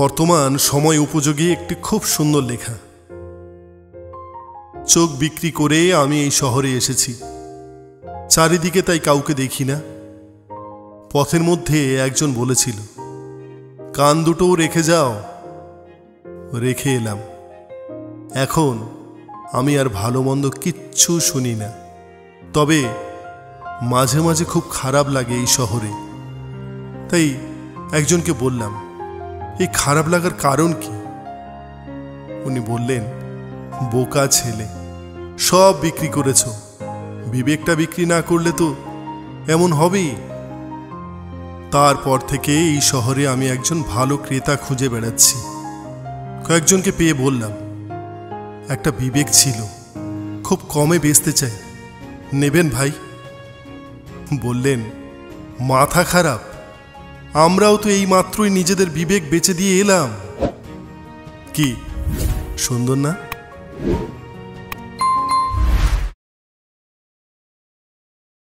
বর্তমান সময় উপযোগী একটি খুব সুন্দর লেখা। চোখ বিক্রি করে আমি এই শহরে এসেছি, চারিদিকে তাই কাউকে দেখি না। পথের মধ্যে একজন বলেছিল, কান দুটোও রেখে যাও। রেখে এলাম। এখন আমি আর ভালো মন্দ কিচ্ছু শুনি না, তবে মাঝে মাঝে খুব খারাপ লাগে এই শহরে। তাই একজনকে বললাম, এই খারাপ লাগার কারণ কি? উনি বললেন, বোকা ছেলে, সব বিক্রি করেছ, বিবেকটা বিক্রি না করলে তো এমন হবেই। তারপর থেকে এই শহরে আমি একজন ভালো ক্রেতা খুঁজে বেড়াচ্ছি। কয়েকজনকে পেয়ে বললাম, একটা বিবেক ছিল, খুব কমে বেচতে চাই, নেবেন ভাই? বললেন, মাথা খারাপ, আমরাও তো এই মাত্রই নিজেদের বিবেক বেচে দিয়ে এলাম। কি সুন্দর না?